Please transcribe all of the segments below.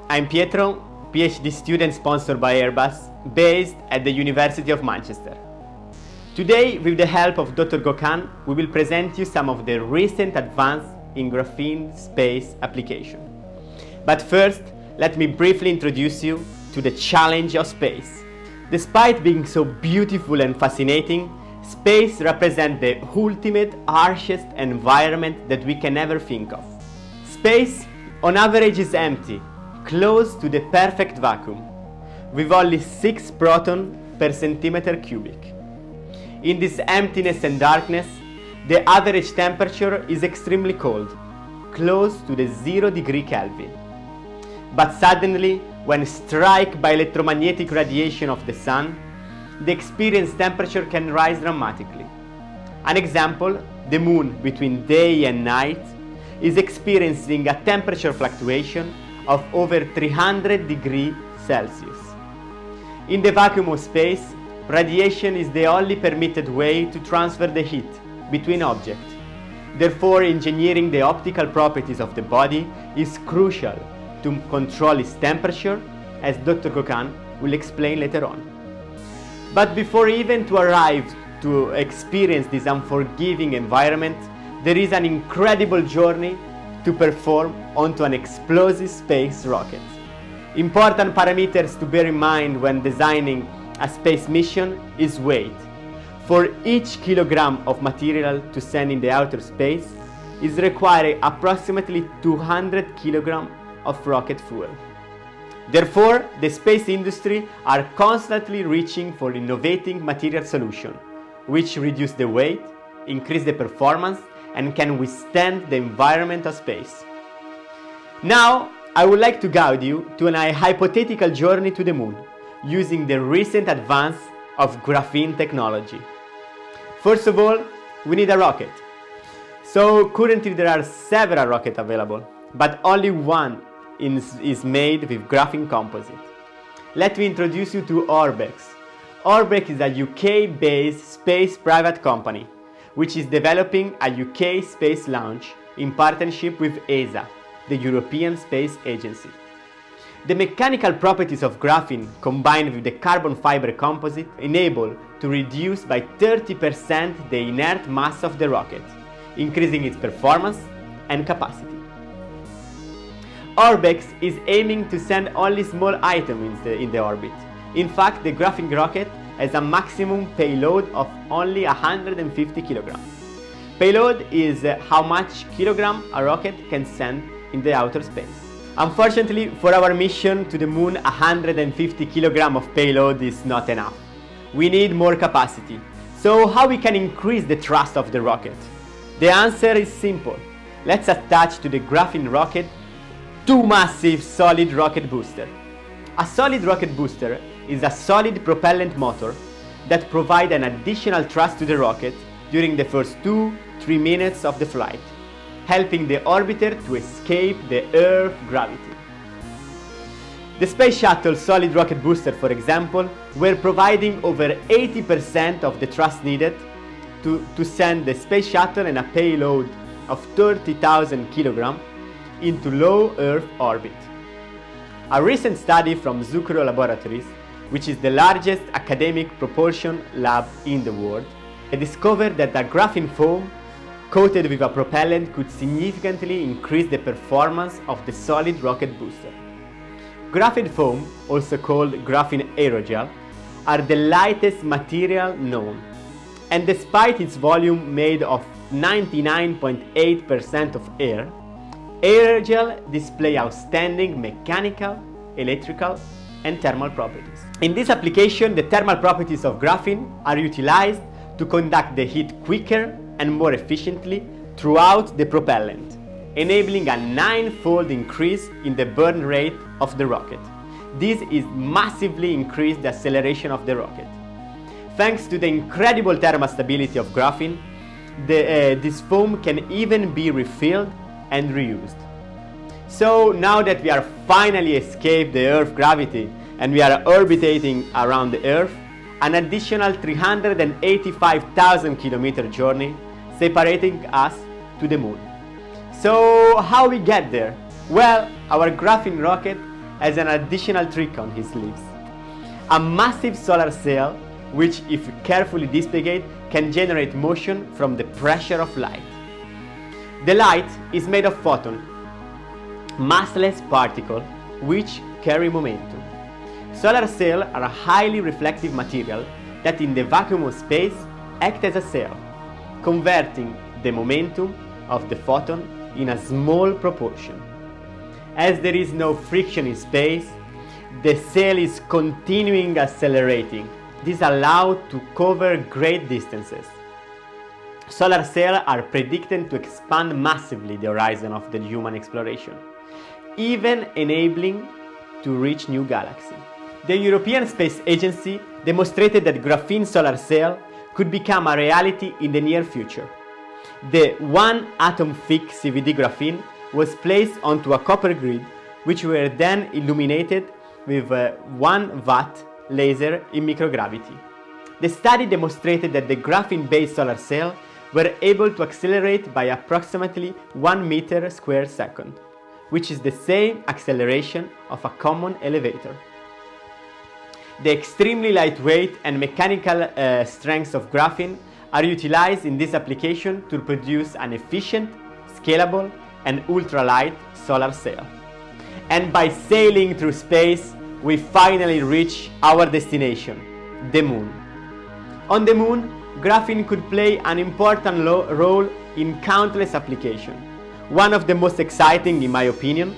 I'm Pietro, PhD student sponsored by Airbus, based at the University of Manchester. Today, with the help of Dr. Gökhan, we will present you some of the recent advances in graphene space application. But first, let me briefly introduce you to the challenge of space. Despite being so beautiful and fascinating, space represents the ultimate, harshest environment that we can ever think of. Space, on average, is empty, close to the perfect vacuum, with only 6 protons per centimeter cubic. In this emptiness and darkness, the average temperature is extremely cold, close to the 0 degree Kelvin. But suddenly, when struck by electromagnetic radiation of the sun, the experienced temperature can rise dramatically. An example, the moon between day and night is experiencing a temperature fluctuation of over 300 degrees Celsius. In the vacuum of space, radiation is the only permitted way to transfer the heat between objects. Therefore, engineering the optical properties of the body is crucial to control its temperature, as Dr. Gökhan will explain later on. But before even to arrive to experience this unforgiving environment, there is an incredible journey to perform onto an explosive space rocket. Important parameters to bear in mind when designing a space mission is weight. For each kilogram of material to send in the outer space is required approximately 200 kilograms of rocket fuel. Therefore, the space industry are constantly reaching for innovative material solutions, which reduce the weight, increase the performance, and can withstand the environment of space. Now, I would like to guide you to a hypothetical journey to the moon, using the recent advance of graphene technology. First of all, we need a rocket. So currently there are several rockets available, but only one is made with graphene composite. Let me introduce you to Orbex. Orbex is a UK-based space private company, which is developing a UK space launch in partnership with ESA, the European Space Agency. The mechanical properties of graphene combined with the carbon fiber composite enable to reduce by 30% the inert mass of the rocket, increasing its performance and capacity. Orbex is aiming to send only small items in the orbit. In fact, the graphene rocket has a maximum payload of only 150 kilograms. Payload is how much kilogram a rocket can send in the outer space. Unfortunately, for our mission to the moon, 150 kilograms of payload is not enough. We need more capacity. So how we can increase the thrust of the rocket? The answer is simple. Let's attach to the graphene rocket 2 massive solid rocket boosters. A solid rocket booster is a solid propellant motor that provides an additional thrust to the rocket during the first 2-3 minutes of the flight, helping the orbiter to escape the Earth gravity. The Space Shuttle solid rocket booster, for example, were providing over 80% of the thrust needed to send the Space Shuttle and a payload of 30,000 kilograms into low Earth orbit. A recent study from Zucchero Laboratories, which is the largest academic propulsion lab in the world, discovered that a graphene foam coated with a propellant could significantly increase the performance of the solid rocket booster. Graphene foam, also called graphene aerogel, are the lightest material known, and despite its volume made of 99.8% of air, aerogel display outstanding mechanical, electrical, and thermal properties. In this application, the thermal properties of graphene are utilized to conduct the heat quicker and more efficiently throughout the propellant, enabling a 9-fold increase in the burn rate of the rocket. This is massively increased the acceleration of the rocket. Thanks to the incredible thermal stability of graphene, this foam can even be refilled and reused. So now that we are finally escaped the Earth gravity and we are orbiting around the Earth, an additional 385,000 kilometer journey separating us to the moon. So how we get there? Well, our graphene rocket as an additional trick on his sleeves. A massive solar cell, which if carefully displayed, can generate motion from the pressure of light. The light is made of photons, massless particles, which carry momentum. Solar cells are a highly reflective material that in the vacuum of space act as a cell, converting the momentum of the photon in a small proportion. As there is no friction in space, the cell is continuing accelerating. This allows to cover great distances. Solar cells are predicted to expand massively the horizon of the human exploration, even enabling to reach new galaxies. The European Space Agency demonstrated that graphene solar cell could become a reality in the near future. The 1 atom thick CVD graphene was placed onto a copper grid, which were then illuminated with a 1 watt laser in microgravity. The study demonstrated that the graphene-based solar cells were able to accelerate by approximately 1 meter square second, which is the same acceleration of a common elevator. The extremely lightweight and mechanical strengths of graphene are utilized in this application to produce an efficient, scalable, and ultralight solar cell. And by sailing through space, we finally reach our destination, the Moon. On the Moon, graphene could play an important role in countless applications. One of the most exciting, in my opinion,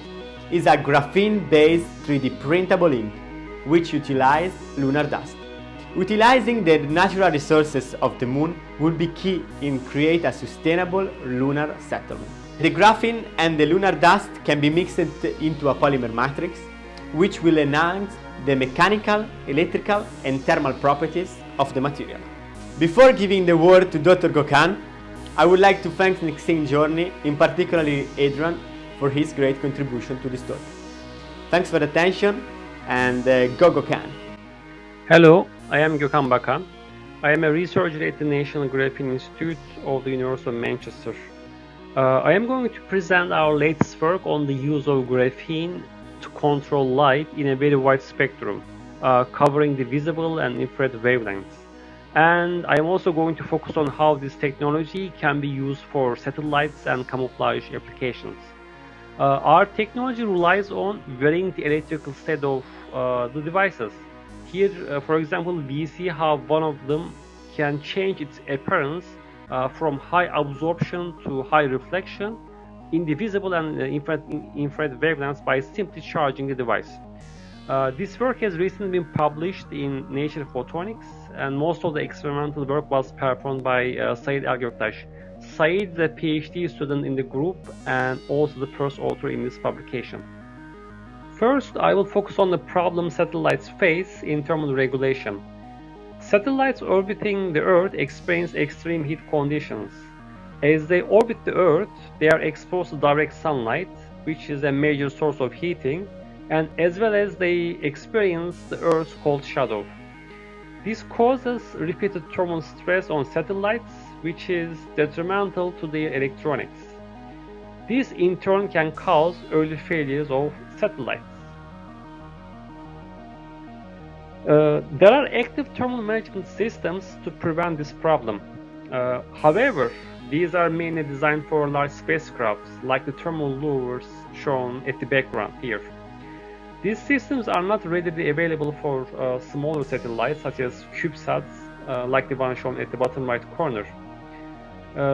is a graphene-based 3D printable ink, which utilizes lunar dust. Utilizing the natural resources of the Moon would be key in creating a sustainable lunar settlement. The graphene and the lunar dust can be mixed into a polymer matrix, which will enhance the mechanical, electrical, and thermal properties of the material. Before giving the word to Dr. Gokhan, I would like to thank Nixing Journey, in particular Adrian, for his great contribution to this talk. Thanks for the attention, and go Gokhan. Hello, I am Gökhan Bakan. I am a researcher at the National Graphene Institute of the University of Manchester. I am going to present our latest work on the use of graphene to control light in a very wide spectrum, covering the visible and infrared wavelengths. And I am also going to focus on how this technology can be used for satellites and camouflage applications. Our technology relies on varying the electrical state of the devices. Here, for example, we see how one of them can change its appearance from high absorption to high reflection in the visible and infrared wavelengths by simply charging the device. This work has recently been published in Nature Photonics, and most of the experimental work was performed by Said El-Göktaş. Said is a PhD student in the group and also the first author in this publication. First, I will focus on the problem satellites face in thermal regulation. Satellites orbiting the Earth experience extreme heat conditions. As they orbit the Earth, they are exposed to direct sunlight, which is a major source of heating, and as well as they experience the Earth's cold shadow. This causes repeated thermal stress on satellites, which is detrimental to their electronics. This in turn can cause early failures of satellites. There are active thermal management systems to prevent this problem. However, these are mainly designed for large spacecrafts, like the thermal louvers shown at the background here. These systems are not readily available for smaller satellites, such as CubeSats, like the one shown at the bottom right corner.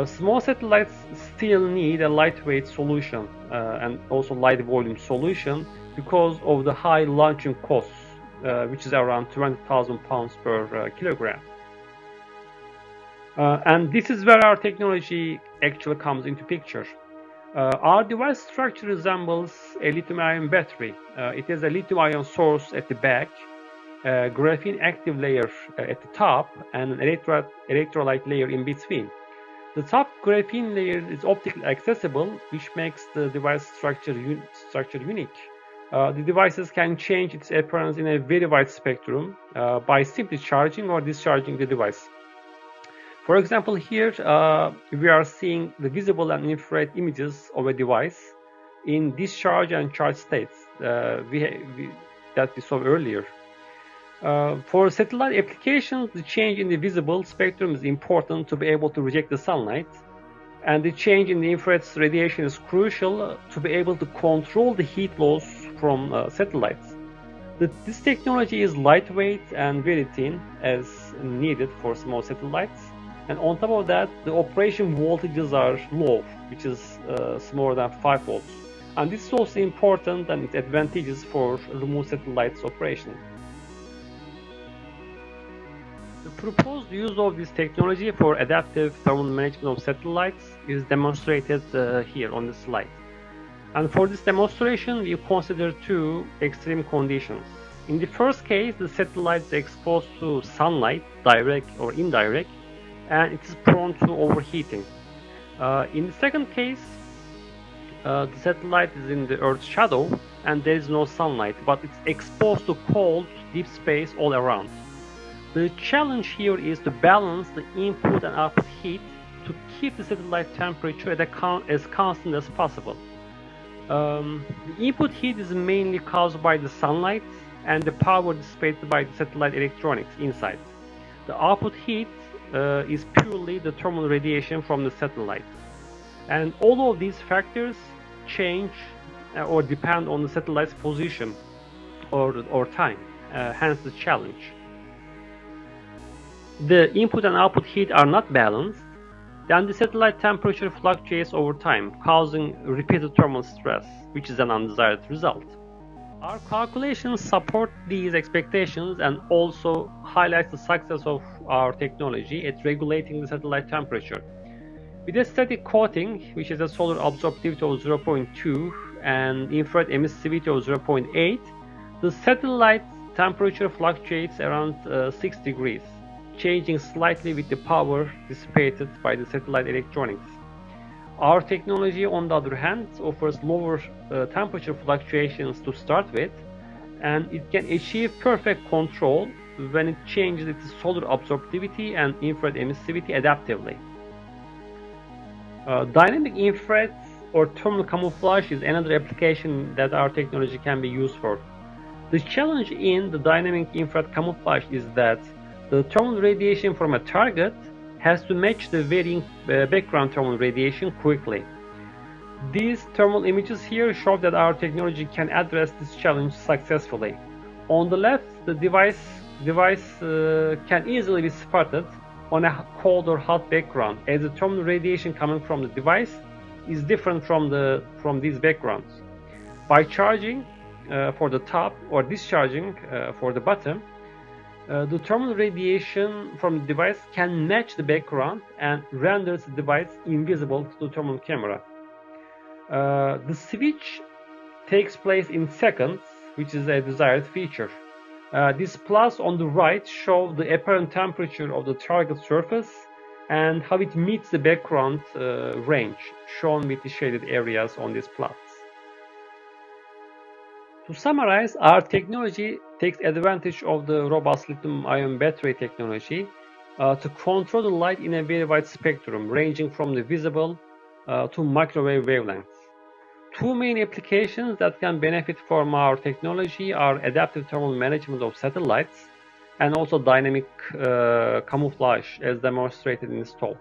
Small satellites still need a lightweight solution and also light volume solution because of the high launching costs, which is around 20,000 pounds per kilogram. And this is where our technology actually comes into picture. Our device structure resembles a lithium-ion battery. It has a lithium-ion source at the back, a graphene active layer at the top, and an electrolyte layer in between. The top graphene layer is optically accessible, which makes the device structure unique. The devices can change its appearance in a very wide spectrum by simply charging or discharging the device. For example, here we are seeing the visible and infrared images of a device in discharge and charge states. that we saw earlier. For satellite applications, the change in the visible spectrum is important to be able to reject the sunlight, and the change in the infrared radiation is crucial to be able to control the heat loss from satellites. This technology is lightweight and very thin as needed for small satellites, and on top of that, the operation voltages are low, which is smaller than 5 volts, and this is also important and its advantages for remote satellites operation. The proposed use of this technology for adaptive thermal management of satellites is demonstrated here on the slide. And for this demonstration, we consider two extreme conditions. In the first case, the satellite is exposed to sunlight, direct or indirect, and it is prone to overheating. In the second case, the satellite is in the Earth's shadow and there is no sunlight, but it's exposed to cold, deep space all around. The challenge here is to balance the input and output heat to keep the satellite temperature as constant as possible. The input heat is mainly caused by the sunlight and the power dissipated by the satellite electronics inside. The output heat is purely the thermal radiation from the satellite. And all of these factors change or depend on the satellite's position or time, hence the challenge. The input and output heat are not balanced, then the satellite temperature fluctuates over time, causing repeated thermal stress, which is an undesired result. Our calculations support these expectations and also highlight the success of our technology at regulating the satellite temperature. With a static coating, which has a solar absorptivity of 0.2 and infrared emissivity of 0.8, the satellite temperature fluctuates around 6 degrees, changing slightly with the power dissipated by the satellite electronics. Our technology, on the other hand, offers lower temperature fluctuations to start with, and it can achieve perfect control when it changes its solar absorptivity and infrared emissivity adaptively. Dynamic infrared or thermal camouflage is another application that our technology can be used for. The challenge in the dynamic infrared camouflage is that the thermal radiation from a target has to match the varying background thermal radiation quickly. These thermal images here show that our technology can address this challenge successfully. On the left, the device can easily be spotted on a cold or hot background, as the thermal radiation coming from the device is different from these backgrounds. By charging for the top or discharging for the bottom, the thermal radiation from the device can match the background and renders the device invisible to the thermal camera. The switch takes place in seconds, which is a desired feature. This plus on the right shows the apparent temperature of the target surface and how it meets the background range, shown with the shaded areas on this plots. To summarize, our technology takes advantage of the robust lithium-ion battery technology to control the light in a very wide spectrum, ranging from the visible to microwave wavelengths. Two main applications that can benefit from our technology are adaptive thermal management of satellites and also dynamic camouflage, as demonstrated in this talk.